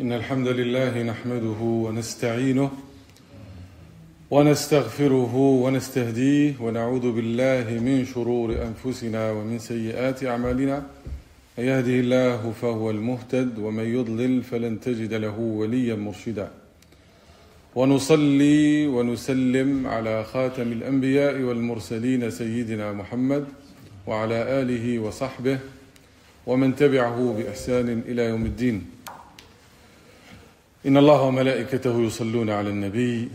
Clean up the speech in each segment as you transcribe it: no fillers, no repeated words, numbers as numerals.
إن الحمد لله نحمده ونستعينه ونستغفره ونستهديه ونعوذ بالله من شرور أنفسنا ومن سيئات أعمالنا. من يهده الله فهو المهتد ومن يضلل فلن تجد له وليا مرشدا. ونصلي ونسلم على خاتم الأنبياء والمرسلين سيدنا محمد وعلى آله وصحبه ومن تبعه بإحسان إلى يوم الدين. إن الله وملائكته يصلون على النبي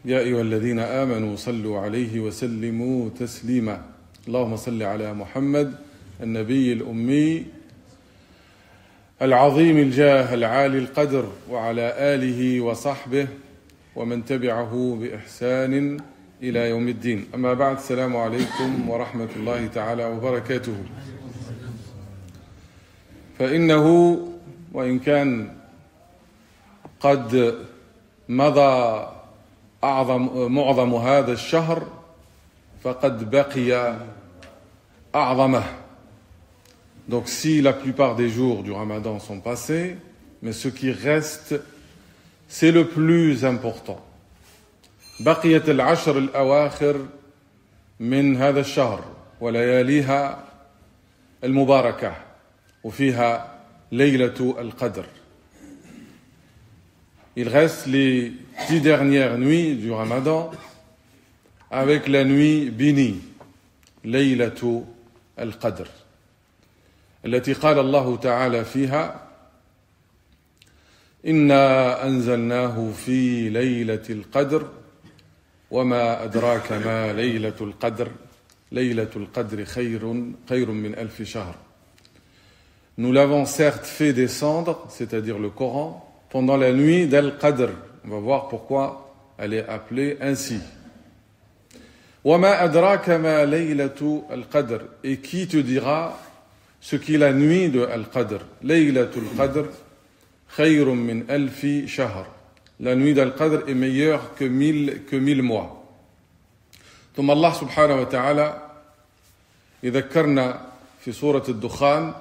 يا أيها الذين آمنوا صلوا عليه وسلموا تسليما. اللهم صل على محمد النبي الأمي العظيم الجاه العالي القدر وعلى آله وصحبه ومن تبعه بإحسان إلى يوم الدين. أما بعد، السلام عليكم ورحمة الله تعالى وبركاته. فإنه وإن كان قد مضى معظم هذا الشهر فقد بقي أعظمه. Donc si la plupart des jours du Ramadan sont passés, mais ce qui reste, c'est le plus important. بقيت العشر الأواخر من هذا الشهر ولياليها المباركة وفيها ليلة القدر. Il reste les 10 dernières nuits du Ramadan avec la nuit bénie, ليلة القدر التي قال الله تعالى فيها إنا أنزلناه في ليلة القدر وما أدراك ما ليلة القدر ليلة القدر خير من ألف شهر. Nous l'avons certes fait descendre, c'est-à-dire le Coran, pendant la nuit d'Al-Qadr. On va voir pourquoi elle est appelée ainsi. وَمَا أَدْرَاكَ مَا لَيْلَةُ الْقَدْرِ. Et qui te dira ce qu'est la nuit de Al-Qadr? لَيْلَةُ الْقَدْرِ خَيْرٌ مِّنْ أَلْفِ شَهْرٍ. La nuit d'Al-Qadr est meilleure que 1000 mois. ثم الله سبحانه وتعالى يذكرنا في سورة الدخان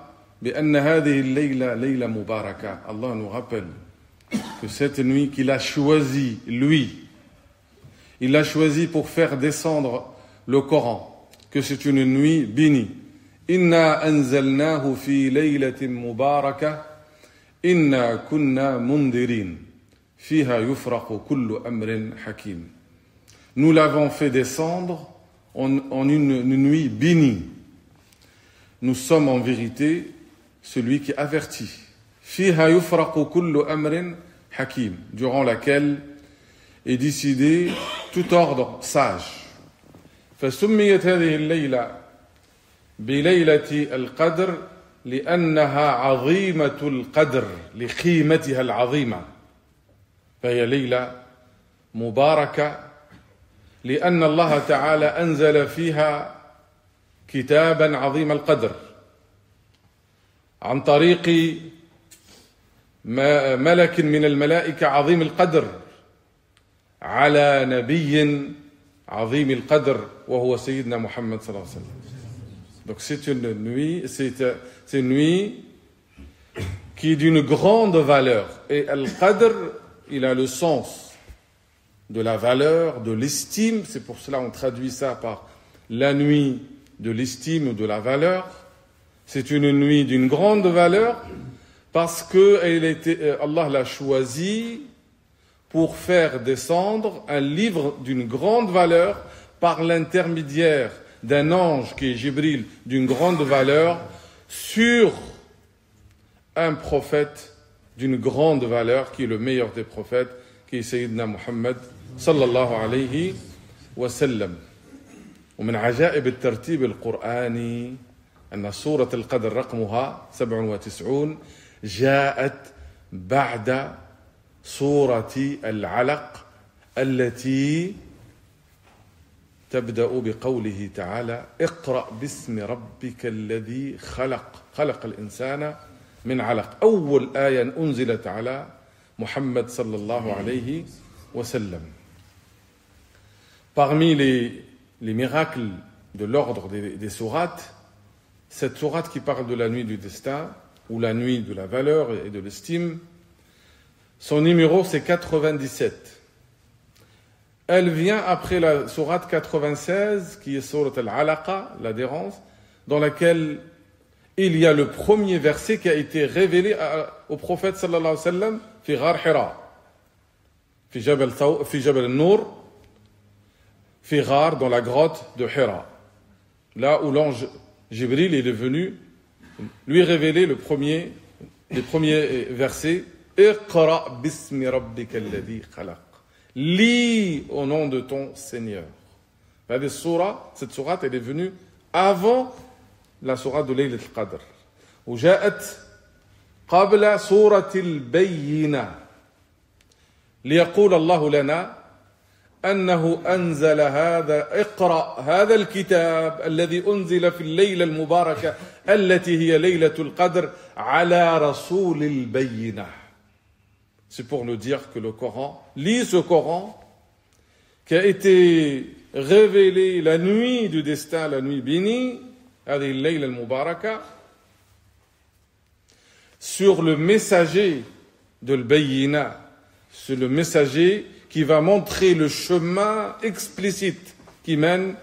بأن هذه الليلة ليلة مباركة. Allah nous rappelle que cette nuit qu'il a choisie, lui, il l'a choisie pour faire descendre le Coran, que c'est une nuit bénie. Inna anzalnahu fi laylatin mubarakah, inna kunna mundirin, fiha yufraqu kullu amrin hakim. Nous l'avons fait descendre en une nuit bénie. Nous sommes en vérité celui qui avertit. Fiha yufraqu kullu amrin hakim, durant laquelle est décidé tout ordre sage. فسميت هذه الليلة بليلة القدر لأنها عظيمة القدر لقيمتها العظيمة. فهي ليلة مباركة لأن الله تعالى أنزل فيها كتابا عظيم القدر عن طريق ملك من الملائكة عظيم القدر على نبي عظيم القدر وهو سيدنا محمد صلى الله عليه وسلم. Donc c'est une nuit qui est d'une grande valeur. Et Al-Qadr, il a le sens de la valeur, de l'estime. C'est pour cela qu'on traduit ça par la nuit de l'estime ou de la valeur. C'est une nuit d'une grande valeur parce que Allah l'a choisi pour faire descendre un livre d'une grande valeur par l'intermédiaire d'un ange qui est Jibril d'une grande valeur sur un prophète d'une grande valeur qui est le meilleur des prophètes, qui est Sayyidina Muhammad sallallahu alayhi wa sallam. ومن عجائب الترتيب القرآني أن سورة القدر رقمها 97 جاءت بعد سورة العلق التي تبدأ بقوله تعالى اقرأ باسم ربك الذي خلق الإنسان من علق. أول آية أنزلت على محمد صلى الله عليه وسلم. Parmi les miracles de l'ordre des sourates, cette sourate qui parle de la nuit du destin ou la nuit de la valeur et de l'estime, Son numéro, c'est 97. Elle vient après la sourate 96, qui est sourate Al-Alaqa, l'adhérence, dans laquelle il y a le premier verset qui a été révélé au prophète sallallahu alayhi wa sallam, fi Ghar Hira, fi Jabal al-Nour, fi Ghar, dans la grotte de Hira. Là où l'ange Jibril est venu lui révéler les premiers versets. Iqra bismi rabbika alladhi khalaq. Lis au nom de ton Seigneur. Cette sourate, elle est venue avant la sourate de Laylat al-Qadr. وجاءت قبل سورة البينة ليقول الله لنا أنه أنزل هذا اقرأ هذا الكتاب الذي أنزل في الليلة المباركة التي هي ليلة القدر على رسول البينة. C'est pour nous dire que le Coran, lis ce Coran qui a été révélé la nuit du destin, la nuit bénie, هذه الليلة المباركة, sur le messager de l'Bayina, sur le messager qui va montrer le chemin explicite qui mène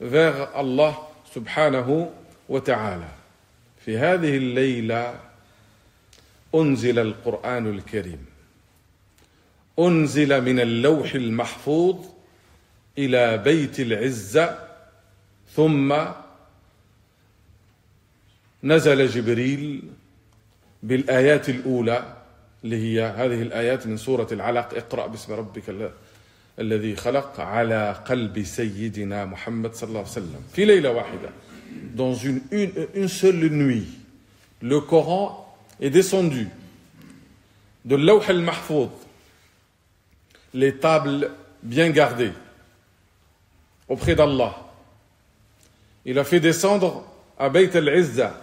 vers Allah subhanahu wa ta'ala. في هذه الليلة أنزل القرآن الكريم. أنزل من اللوح المحفوظ إلى بيت العزة ثم نزل جبريل بالآيات الأولى اللي هي هذه الآيات من سورة العلق اقرأ باسم ربك الذي خلق على قلب سيدنا محمد صلى الله عليه وسلم في ليلة واحدة. Dans une seule nuit, le Coran est descendu de Lawh al-Mahfouz, les tables bien gardées auprès d'Allah. Il a fait descendre à Bayt al-Izza,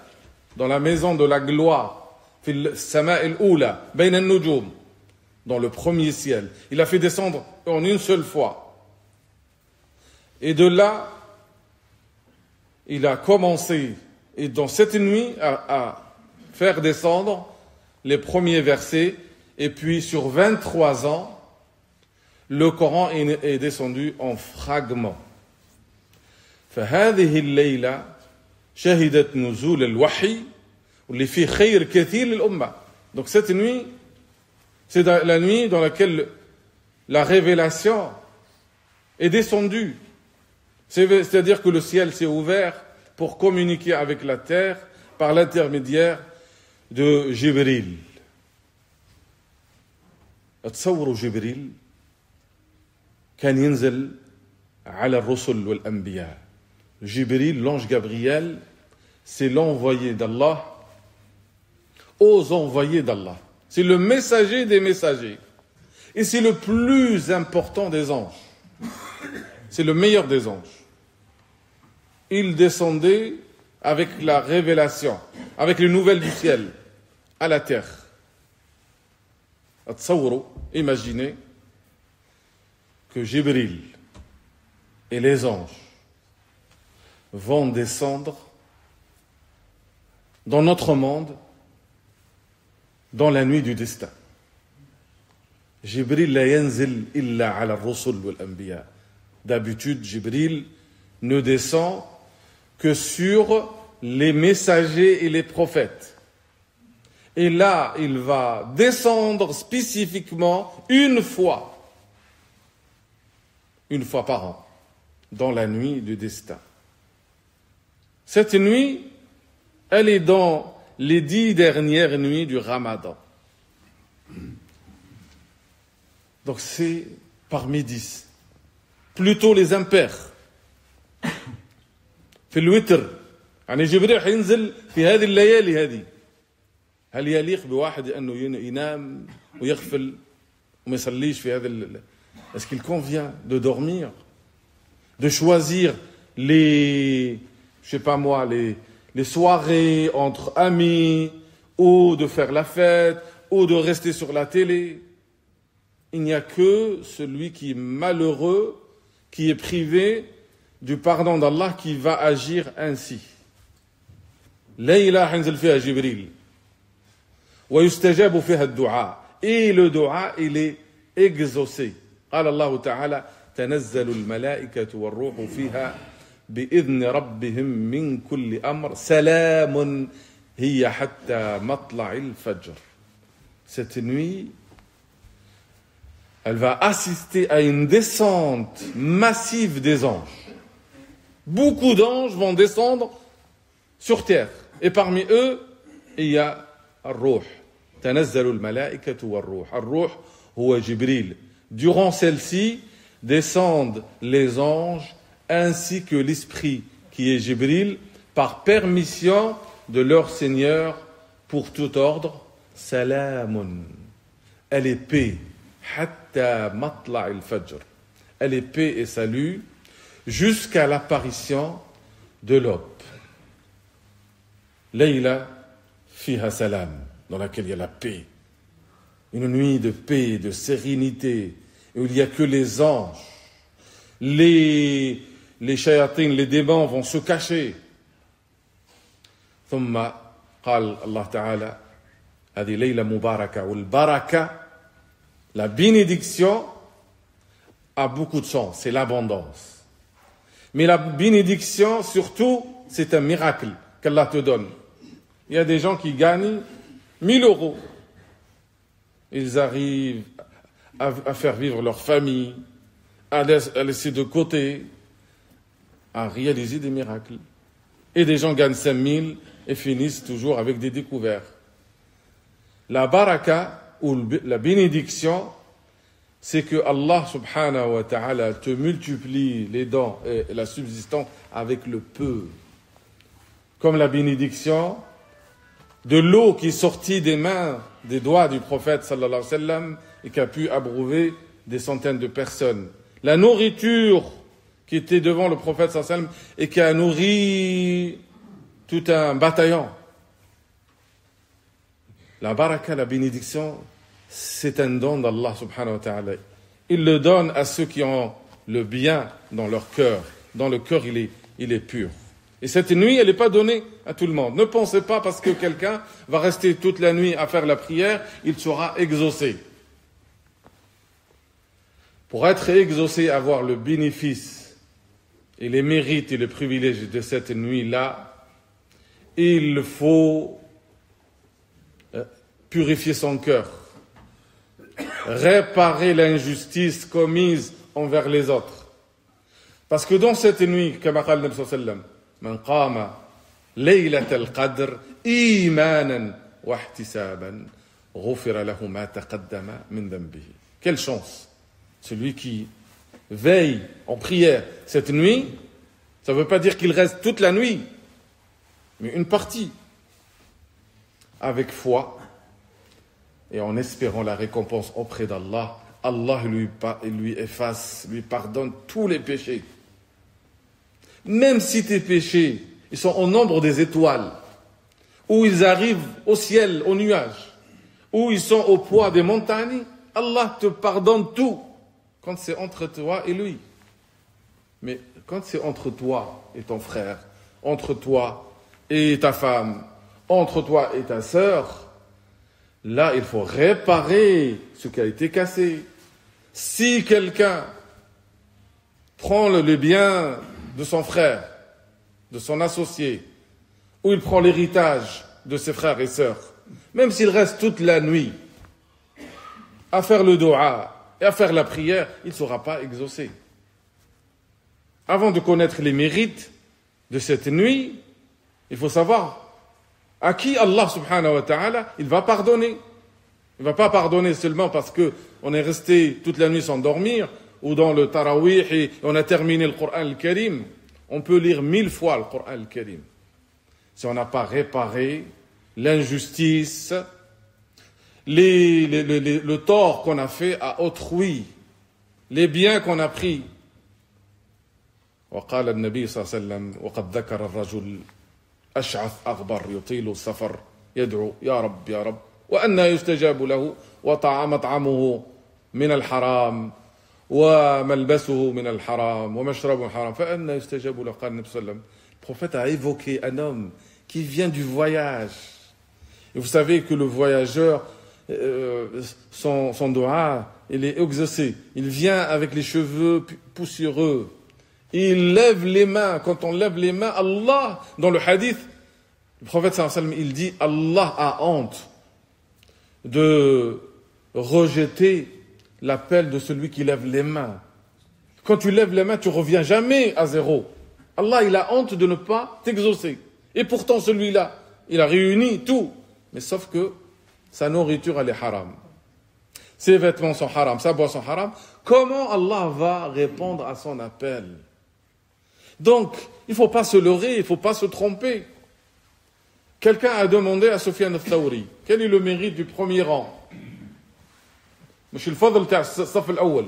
dans la maison de la gloire, في السماء الأولى بين النجوم, dans le premier ciel. Il a fait descendre en une seule fois. Et de là, il a commencé, et dans cette nuit, à faire descendre les premiers versets, et puis sur 23 ans, le Coran est descendu en fragments. فهذه الليلة شهدت نزول الوحي واللي فيه خير كثير للأمة. Donc cette nuit, c'est la nuit dans laquelle la révélation est descendue. C'est-à-dire que le ciel s'est ouvert pour communiquer avec la terre par l'intermédiaire de Jibril. تصوروا جبريل كان ينزل على الرسل والأنبياء. Jibril, l'ange Gabriel, c'est l'envoyé d'Allah aux envoyés d'Allah. C'est le messager des messagers. Et c'est le plus important des anges. C'est le meilleur des anges. Il descendait avec la révélation, avec les nouvelles du ciel, à la terre. Imaginez que Jibril et les anges vont descendre dans notre monde dans la nuit du destin. Jibril la yanzil illa ala ar-rusul wal anbiya. D'habitude, Jibril ne descend que sur les messagers et les prophètes. Et là, il va descendre spécifiquement une fois par an, dans la nuit du destin. Cette nuit, elle est dans les 10 dernières nuits du Ramadan. Donc c'est parmi 10. Plutôt les impairs. في الوتر يعني جبريل حينزل في هذه الليالي هذه. هل يليق بواحد أنه ينام ويغفل وما يصليش في هذا Est-ce qu'il convient de dormir, de choisir les soirées entre amis, ou de faire la fête, ou de rester sur la télé? Il n'y a que celui qui est malheureux, qui est privé du pardon d'Allah, qui va agir ainsi. Layla hanzal fiha Jibril wa yustajabu fiha ad-du'a. et le dua, il est exaucé. قال الله تعالى تنزل الملائكة والروح فيها بإذن ربهم من كل أمر سلام هي حتى مطلع الفجر. Cette nuit, elle va assister à une descente massive des anges. Beaucoup d'anges vont descendre sur terre. Et parmi eux, il y a Ar-Ruh. تنزل الملائكة والروح. Ar-Ruh, هو Jibril. Durant celle-ci, descendent les anges ainsi que l'esprit qui est Jibril par permission de leur Seigneur pour tout ordre. Salamun. Elle est paix. Hatta matla' al-fajr. Elle est paix et salut jusqu'à l'apparition de l'aube. Layla fiha salam, dans laquelle il y a la paix. Une nuit de paix, de sérénité, où il n'y a que les anges. Les shayatins, les démons vont se cacher. ثم قال الله تعالى هذه ليلة مباركة والبركة, la bénédiction a beaucoup de sens, c'est l'abondance. Mais la bénédiction, surtout, c'est un miracle qu'Allah te donne. Il y a des gens qui gagnent 1000 euros. Ils arrivent à faire vivre leur famille, à laisser de côté, à réaliser des miracles. Et des gens gagnent 5000 et finissent toujours avec des découvertes. La baraka, ou la bénédiction, c'est que Allah subhanahu wa ta'ala te multiplie les dons et la subsistance avec le peu. Comme la bénédiction de l'eau qui est sortie des mains, des doigts du prophète sallallahu alayhi wa sallam et qui a pu abreuver des centaines de personnes. La nourriture qui était devant le prophète sallallahu alayhi wa sallam et qui a nourri tout un bataillon. La baraka, la bénédiction, c'est un don d'Allah subhanahu wa ta'ala. Il le donne à ceux qui ont le bien dans leur cœur. Dans le cœur, il est pur. Et cette nuit, elle n'est pas donnée à tout le monde. Ne pensez pas parce que quelqu'un va rester toute la nuit à faire la prière, il sera exaucé. Pour être exaucé, avoir le bénéfice et les mérites et les privilèges de cette nuit-là, il faut purifier son cœur, réparer l'injustice commise envers les autres. Parce que dans cette nuit, comme a dit le Nabi sallallahu alayhi wa sallam, من قام ليلة القدر إيمانا واحتسابا غفر له ما تقدم من ذنبه. Quelle chance! Celui qui veille en prière cette nuit, ça ne veut pas dire qu'il reste toute la nuit, mais une partie, avec foi et en espérant la récompense auprès d'Allah. Allah lui efface, lui pardonne tous les péchés. Même si tes péchés, ils sont au nombre des étoiles, ou ils arrivent au ciel, aux nuages, ou ils sont au poids des montagnes, Allah te pardonne tout quand c'est entre toi et lui. Mais quand c'est entre toi et ton frère, entre toi et ta femme, entre toi et ta sœur, là, il faut réparer ce qui a été cassé. Si quelqu'un prend le bien de son frère, de son associé, ou il prend l'héritage de ses frères et sœurs, même s'il reste toute la nuit à faire le dua et à faire la prière, il ne sera pas exaucé. Avant de connaître les mérites de cette nuit, il faut savoir à qui Allah subhanahu wa ta'ala, il va pardonner. Il ne va pas pardonner seulement parce qu'on est resté toute la nuit sans dormir, ou dans le tarawih et on a terminé le Coran al-Karim. On peut lire 1000 fois le Coran al-Karim. Si on n'a pas réparé l'injustice, le tort qu'on a fait à autrui, les biens qu'on a pris. وقال النبي صلى الله عليه وسلم وقد ذكر الرجل أشعث أغبر يطيل السفر يدعو يا رب يا رب وأنى يستجاب له ومطعمه من الحرام وملبسه من الحرام ومشربه من الحرام فأنى يستجاب له. قال النبي صلى الله عليه وسلم. Le prophète a évoqué un homme qui vient du voyage. Et vous savez que le voyageur, son doigt, il est exaucé. Il vient avec les cheveux poussiéreux. Il lève les mains. Quand on lève les mains, Allah, dans le hadith, le prophète sallallahu alayhi wa sallam, il dit, Allah a honte de rejeter l'appel de celui qui lève les mains. Quand tu lèves les mains, tu reviens jamais à zéro. Allah, il a honte de ne pas t'exaucer. Et pourtant, celui-là, il a réuni tout. Mais sauf que sa nourriture, elle est haram. Ses vêtements sont haram, sa boisson haram. Comment Allah va répondre à son appel? Donc, il ne faut pas se leurrer, il ne faut pas se tromper. Quelqu'un a demandé à Sufyan al-Thawri, quel est le mérite du premier rang? مش الفضل تاع الصف الأول.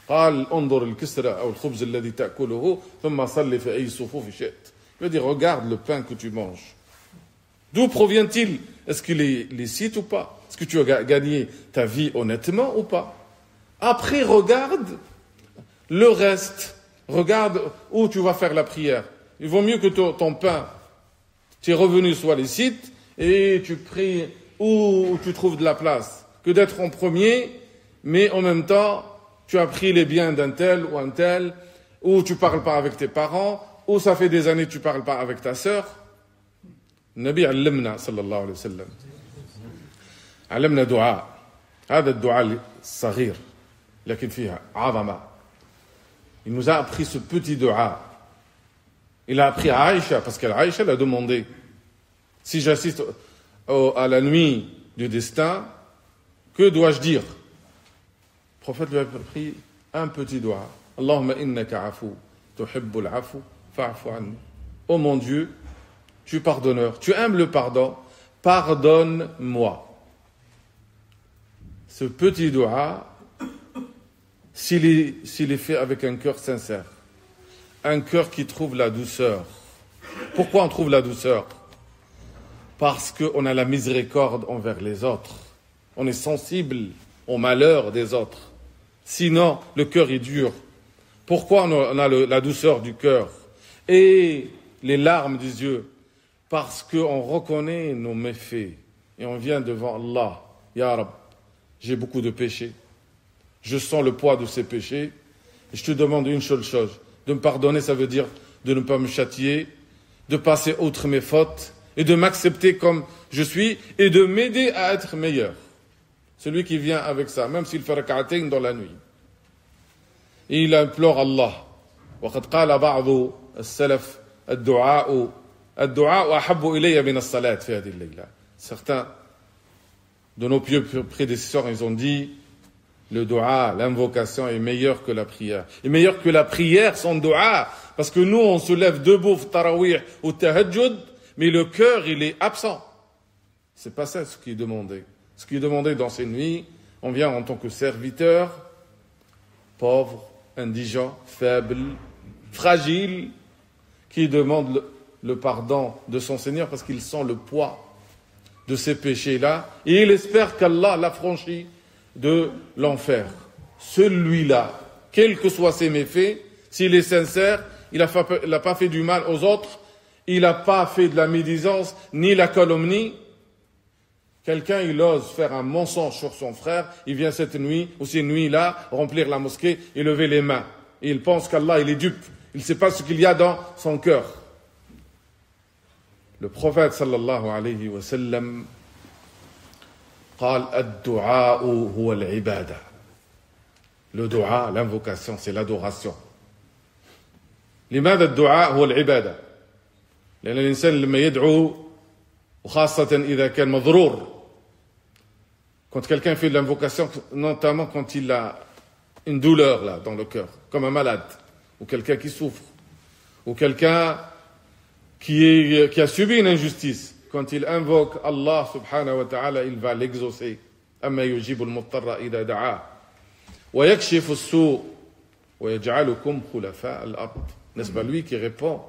قال انظر الكسرة أو الخبز الذي تأكله ثم صلي في أي صفوف شئت. Il veut dire, regarde le pain que tu manges. D'où provient-il? Est-ce qu'il est licite ou pas? Est-ce que tu as gagné ta vie honnêtement ou pas? Après, regarde le reste. Regarde où tu vas faire la prière. Il vaut mieux que ton pain, tes revenus soient licites et tu pries où tu trouves de la place, que d'être en premier, mais en même temps, tu as pris les biens d'un tel ou un tel, ou tu parles pas avec tes parents, ou ça fait des années que tu parles pas avec ta sœur. النبي علمنا صلى الله عليه وسلم علمنا دعاء هذا الدعاء الصغير لكن فيها عظمة. Il nous a appris ce petit dua. Il a appris à Aïcha, parce qu'Aïcha l'a demandé. Si j'assiste à la nuit du destin, que dois-je dire? Le prophète lui a appris un petit dua. Allahumma innaka afu, tuhibbul afu, fa'fu anni. Oh mon Dieu, tu es pardonneur, tu aimes le pardon, pardonne-moi. Ce petit dua, s'il est fait avec un cœur sincère, un cœur qui trouve la douceur. Pourquoi on trouve la douceur? Parce qu'on a la miséricorde envers les autres. On est sensible au malheur des autres. Sinon, le cœur est dur. Pourquoi on a la douceur du cœur et les larmes des yeux? Parce qu'on reconnaît nos méfaits et on vient devant Allah. Ya Rab, j'ai beaucoup de péchés. Je sens le poids de ces péchés. Et je te demande une seule chose. De me pardonner, ça veut dire de ne pas me châtier, de passer outre mes fautes et de m'accepter comme je suis et de m'aider à être meilleur. Celui qui vient avec ça, même s'il fait rak'atayn dans la nuit. Et il implore Allah. وقد قال بعض السلف الدعاء أحب إلي من الصلاة في هذه الليلة. Certains de nos pieux prédécesseurs, ils ont dit le dua, l'invocation est meilleur que la prière. Et meilleur que la prière, son dua. Parce que nous, on se lève debout, tarawih ou tahajjud, mais le cœur, il est absent. C'est pas ça ce qui est demandé. Ce qui est demandé dans ces nuits, on vient en tant que serviteur, pauvre, indigent, faible, fragile, qui demande le pardon de son Seigneur parce qu'il sent le poids de ces péchés-là. Et il espère qu'Allah l'affranchit de l'enfer. Celui-là, quels que soient ses méfaits, s'il est sincère, il n'a pas fait du mal aux autres, il n'a pas fait de la médisance ni la calomnie. Quelqu'un, il ose faire un mensonge sur son frère, il vient cette nuit ou ces nuits-là remplir la mosquée et lever les mains. Et il pense qu'Allah, il est dupe. Il ne sait pas ce qu'il y a dans son cœur. Le prophète sallallahu alayhi wa sallam قال الدعاء هو العبادة. Le dua, l'invocation, c'est l'adoration. لماذا الدعاء هو العبادة؟ لأن الإنسان لما يدعو وخاصة إذا كان مضرور. Quand quelqu'un fait de l'invocation, notamment quand il a une douleur là dans le cœur, comme un malade, ou quelqu'un qui souffre, ou quelqu'un qui a subi une injustice, quand il invoque Allah subhanahu wa ta'ala, il va l'exaucer. أما يجيب المضطر إذا دعاه ويكشف السوء ويجعلكم خلفاء الأرض. N'est-ce pas lui qui répond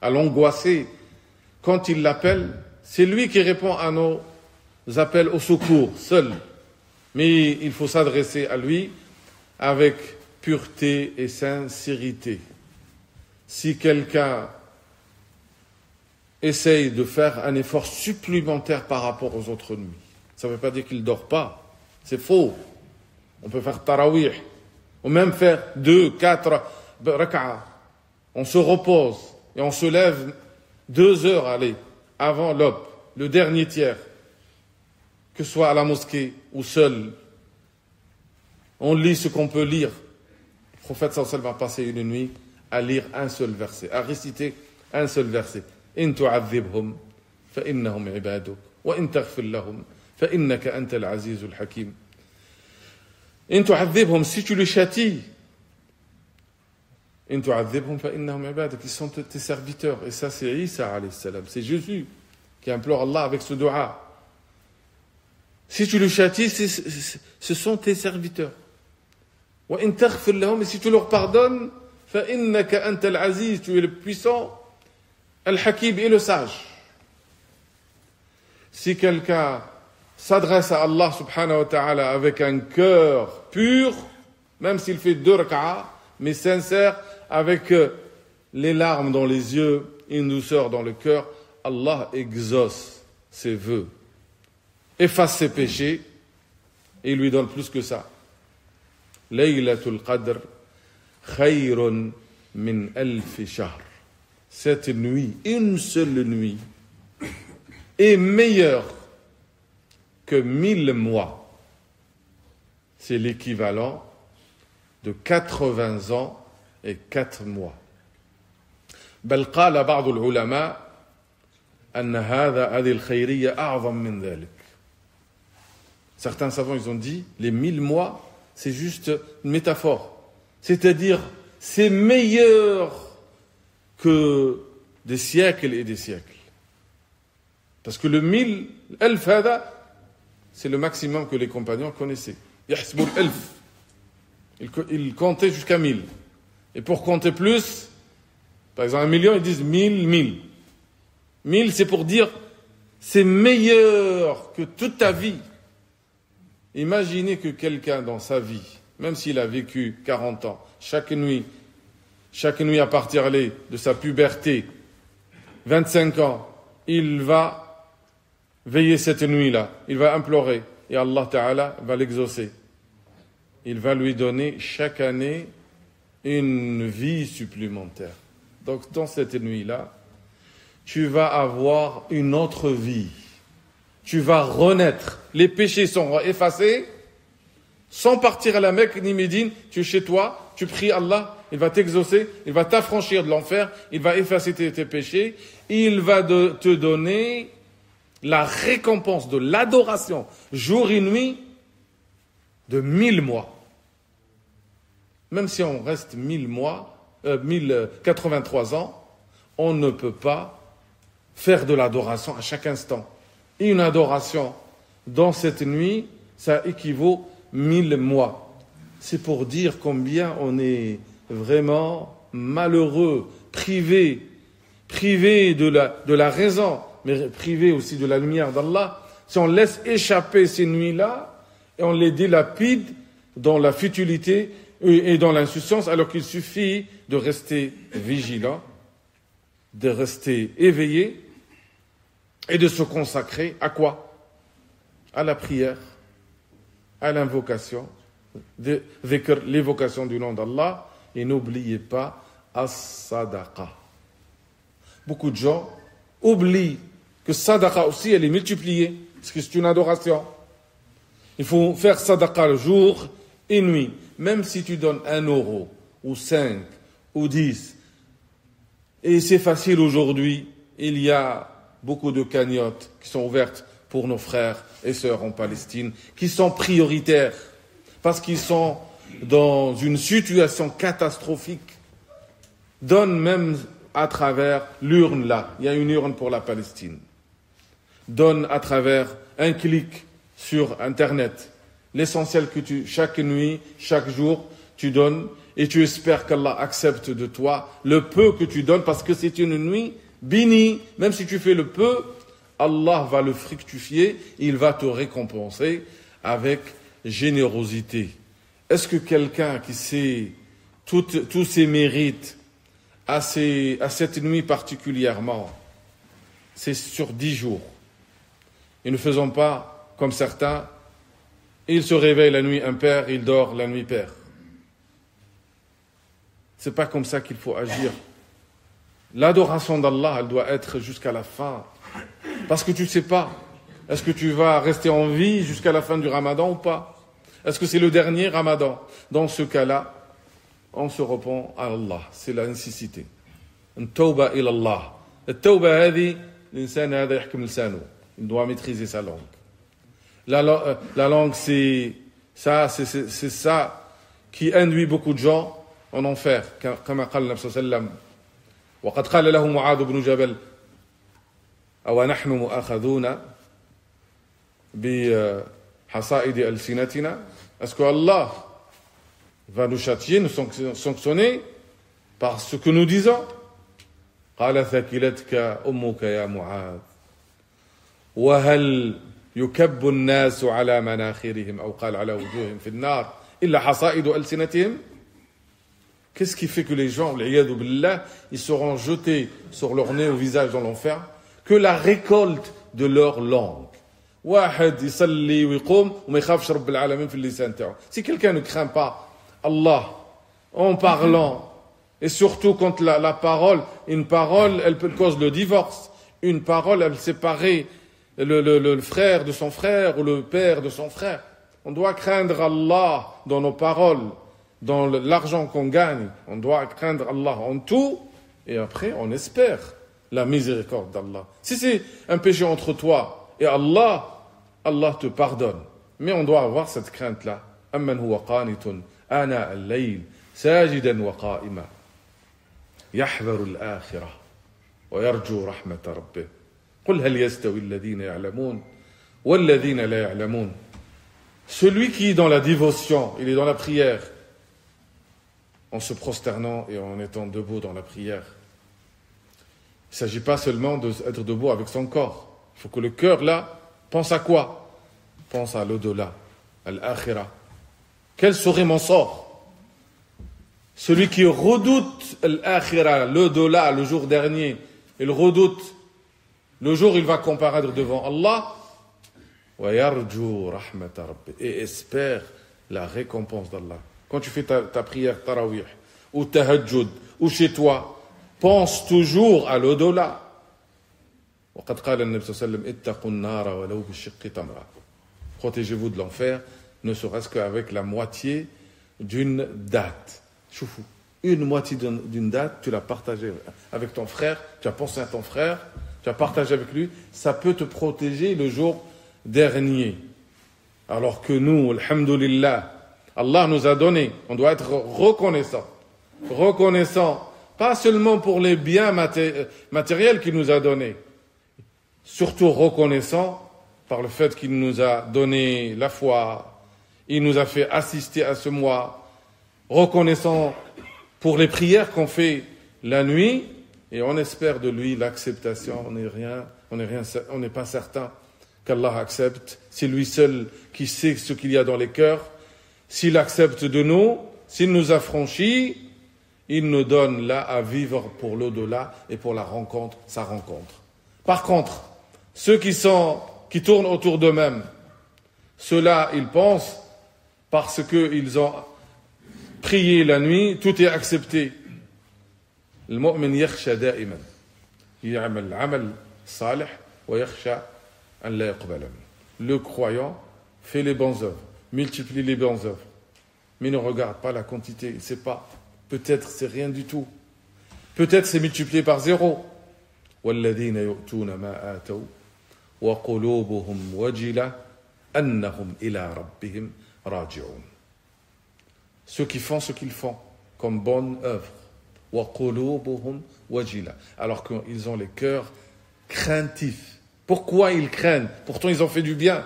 à l'angoissé quand il l'appelle? C'est lui qui répond à nos appels au secours, seul. Mais il faut s'adresser à lui avec pureté et sincérité. Si quelqu'un essaye de faire un effort supplémentaire par rapport aux autres nuits, Ça ne veut pas dire qu'il ne dort pas. C'est faux. On peut faire tarawih, ou même faire 2, 4 raka'a. On se repose et on se lève 2 heures, avant l'aube, le dernier tiers, que ce soit à la mosquée ou seul. On lit ce qu'on peut lire. Le prophète sallallahu alayhi wa sallam a passé une nuit à lire un seul verset, à réciter un seul verset. In tu'adhibhum fa innahum ibaduk wa in taghfir lahum fa innaka antal azizul hakim. In tu'adhibhum, si tu les châties, in tu'adhibhum fa innahum ibaduk, ils sont tes serviteurs. Et ça, c'est Isa alayhi salam, c'est Jésus qui implore Allah avec ce dua. Si tu les châties, ce sont tes serviteurs. Wa in taghfir lahum, et si tu leur pardonnes, fa innaka antal aziz, tu es le puissant, al-hakim et le sage. Si quelqu'un s'adresse à Allah subhanahu wa ta'ala avec un cœur pur, même s'il fait 2 raka'a, mais sincère, avec les larmes dans les yeux, une douceur dans le cœur, Allah exauce ses vœux, efface ses péchés, et il lui donne plus que ça. Laylatul Qadr khayrun min alfi shahr. Cette nuit, une seule nuit, est meilleure que 1000 mois. C'est l'équivalent de 80 ans et 4 mois. بل قال بعض العلماء أن هذه الخيرية أعظم من ذلك. Certains savants, ils ont dit, les 1000 mois, c'est juste une métaphore. C'est-à-dire, c'est meilleur que des siècles et des siècles. Parce que le 1000, elf hada, c'est le maximum que les compagnons connaissaient. Yahsbul elf. Ils comptaient jusqu'à 1000. Et pour compter plus, par exemple 1 million, ils disent 1000, 1000. 1000, c'est pour dire, c'est meilleur que toute ta vie. Imaginez que quelqu'un dans sa vie, même s'il a vécu 40 ans, chaque nuit à partir de sa puberté, 25 ans, il va veiller cette nuit-là, il va implorer, et Allah Ta'ala va l'exaucer. Il va lui donner chaque année une vie supplémentaire. Donc dans cette nuit-là, tu vas avoir une autre vie. Tu vas renaître. Les péchés sont effacés. Sans partir à la Mecque ni Médine, tu es chez toi, tu pries Allah, il va t'exaucer, il va t'affranchir de l'enfer, il va effacer tes péchés, il va te donner la récompense de l'adoration, jour et nuit, de 1000 mois. Même si on reste 1083 ans, on ne peut pas faire de l'adoration à chaque instant. Et une adoration dans cette nuit, ça équivaut 1000 mois. C'est pour dire combien on est vraiment malheureux, privé de la raison, mais privé aussi de la lumière d'Allah, si on laisse échapper ces nuits-là et on les dilapide dans la futilité et dans l'insouciance, alors qu'il suffit de rester vigilant, de rester éveillé et de se consacrer à quoi? À la prière, à l'invocation, l'évocation du nom d'Allah, et n'oubliez pas as-sadaqa. Beaucoup de gens oublient que sadaqa aussi, elle est multipliée, parce que c'est une adoration. Il faut faire sadaqa le jour et nuit. Même si tu donnes 1 euro, ou 5, ou 10, et c'est facile aujourd'hui, il y a beaucoup de cagnottes qui sont ouvertes pour nos frères et sœurs en Palestine, qui sont prioritaires, parce qu'ils sont dans une situation catastrophique. Donne même à travers l'urne là, il y a une urne pour la Palestine. Donne à travers un clic sur Internet. L'essentiel que chaque nuit, chaque jour, tu donnes, et tu espères qu'Allah accepte de toi le peu que tu donnes, parce que c'est une nuit bénie. Même si tu fais le peu, Allah va le fructifier, il va te récompenser avec générosité. Est-ce que quelqu'un qui sait tous ses mérites à cette nuit particulièrement, c'est sur 10 jours, et ne faisons pas comme certains, il se réveille la nuit impair, il dort la nuit paire. C'est pas comme ça qu'il faut agir. L'adoration d'Allah, elle doit être jusqu'à la fin. Parce que tu ne sais pas, est-ce que tu vas rester en vie jusqu'à la fin du Ramadan ou pas? Est-ce que c'est le dernier Ramadan? Dans ce cas-là, on se repent à Allah. C'est la nécessité. التوبة إلى الله. التوبة هذه الإنسان هذا يحكم لسانه. Il doit maîtriser sa langue. La langue, c'est ça qui induit beaucoup de gens en enfer. كما قال النبي صلى الله عليه وسلم. وقد قال له معاذ بن جبل أو نحن مؤاخذون بحصائد ألسنتنا. Est-ce que Allah va nous châtier, nous sanctionner par ce que nous disons? قال ثكلتك أمك يا معاذ وهل يكب الناس على مناخرهم أو قال على وجوههم في النار إلا حصائد ألسنتهم. Qu'est-ce qui fait que les gens, l'iyadou billah, ils seront jetés sur leur nez au visage dans l'enfer? Que la récolte de leur langue. واحد يصلي ويقوم وما يخافش رب العالمين في اللسان تاعو. Si quelqu'un ne craint pas Allah en parlant, et surtout quand la parole, une parole, elle peut cause le divorce. Une parole, elle séparer le frère de son frère ou le père de son frère. On doit craindre Allah dans nos paroles, dans l'argent qu'on gagne. On doit craindre Allah en tout, et après on espère la miséricorde d'Allah. Si c'est un péché entre toi et Allah, Allah te pardonne. Mais on doit avoir cette crainte-là. أَمَّنْ هُوَ قَانِتٌ آنَاءَ اللَّيْلِ سَاجِدًا وَقَائِمًا يَحْذَرُ الْآخِرَةَ وَيَرْجُو رَحْمَةَ رَبِّهِ قُلْ هَلْ يَسْتَوِي الَّذِينَ يَعْلَمُونَ وَالَّذِينَ لَا يَعْلَمُونَ. Celui qui est dans la dévotion, il est dans la prière, en se prosternant et en étant debout dans la prière. Il ne s'agit pas seulement d'être debout avec son corps. Il faut que le cœur, là, pense à quoi? Pense à l'au-delà, à l'akhira. Quel serait mon sort? Celui qui redoute l'akhira, l'au-delà, le jour dernier, il redoute le jour où il va comparaître devant Allah, et espère la récompense d'Allah. Quand tu fais ta prière tarawih, ou tahajjud, ou chez toi, pense toujours à l'au-delà. وقد قال النبي صلى الله عليه وسلم اتقوا النار ولو بشق تمرة. Protégez-vous de l'enfer, ne serait-ce qu'avec la moitié d'une date. Choufou. Une moitié d'une date, tu l'as partagée avec ton frère, tu as pensé à ton frère, tu as partagé avec lui, ça peut te protéger le jour dernier. Alors que nous, alhamdulillah, Allah nous a donné, on doit être reconnaissant. Reconnaissant, pas seulement pour les biens matériels qu'il nous a donnés, surtout reconnaissant par le fait qu'il nous a donné la foi, il nous a fait assister à ce mois, reconnaissant pour les prières qu'on fait la nuit, et on espère de lui l'acceptation. On n'est pas certain qu'Allah accepte. C'est lui seul qui sait ce qu'il y a dans les cœurs. S'il accepte de nous, s'il nous a franchis, il nous donne là à vivre pour l'au-delà et pour la rencontre, sa rencontre. Par contre, ceux qui tournent autour d'eux-mêmes, ceux-là, ils pensent, parce qu'ils ont prié la nuit, tout est accepté. Le mu'min yakhsha da'iman. Ya'mal 'amal salih wa yakhsha an la yaqbala. Le croyant fait les bonnes œuvres, multiplie les bonnes œuvres, mais ne regarde pas la quantité, il ne sait pas. Peut-être c'est rien du tout. Peut-être c'est multiplié par 0. وَالَّذِينَ يُؤْتُونَ مَا آتَوْا وَقُلُوبُهُمْ وَجِلَةٌ أَنَّهُمْ إِلَى رَبِّهِمْ رَاجِعُونَ. Ceux qui font ce qu'ils font comme bonne œuvre. وَقُلُوبُهُمْ وَجِلَةٌ. Alors qu'ils ont les cœurs craintifs. Pourquoi ils craignent? Pourtant ils ont fait du bien.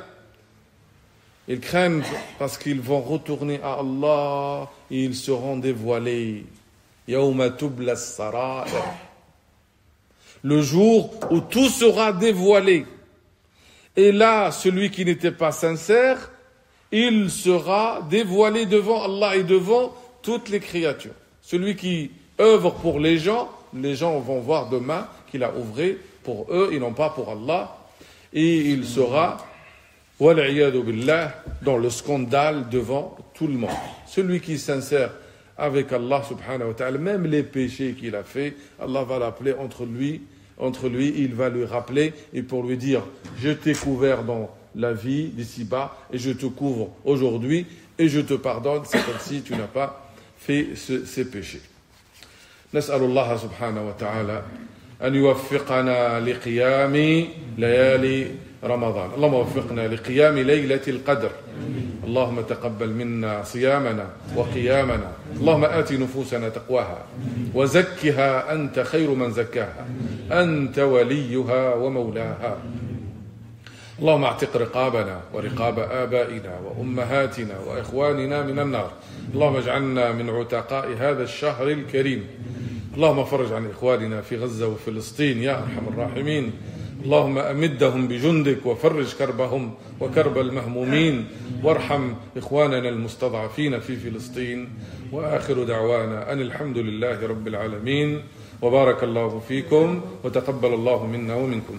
Ils craignent parce qu'ils vont retourner à Allah et ils seront dévoilés. يَوْمَ تُبْلَى السَّرَائِرُ. Le jour où tout sera dévoilé. Et là, celui qui n'était pas sincère, il sera dévoilé devant Allah et devant toutes les créatures. Celui qui œuvre pour les gens vont voir demain qu'il a œuvré pour eux et non pas pour Allah. Et il sera Wal'iyadu billah, dans le scandale devant tout le monde. Celui qui s'insère avec Allah subhanahu wa ta'ala, même les péchés qu'il a fait, Allah va l'appeler entre lui, il va lui rappeler et pour lui dire, je t'ai couvert dans la vie d'ici-bas et je te couvre aujourd'hui et je te pardonne, c'est comme si tu n'as pas fait ces péchés. نسأل الله سبحانه وتعالى أن يوفقنا لقيام ليالي رمضان. اللهم وفقنا لقيام ليلة القدر. اللهم تقبل منا صيامنا وقيامنا. اللهم آت نفوسنا تقواها وزكها أنت خير من زكاها أنت وليها ومولاها. اللهم اعتق رقابنا ورقاب آبائنا وأمهاتنا وإخواننا من النار. اللهم اجعلنا من عتقاء هذا الشهر الكريم. اللهم فرج عن إخواننا في غزة وفلسطين يا أرحم الراحمين. اللهم أمدهم بجندك وفرج كربهم وكرب المهمومين وارحم إخواننا المستضعفين في فلسطين. وآخر دعوانا أن الحمد لله رب العالمين وبارك الله فيكم وتقبل الله منا ومنكم.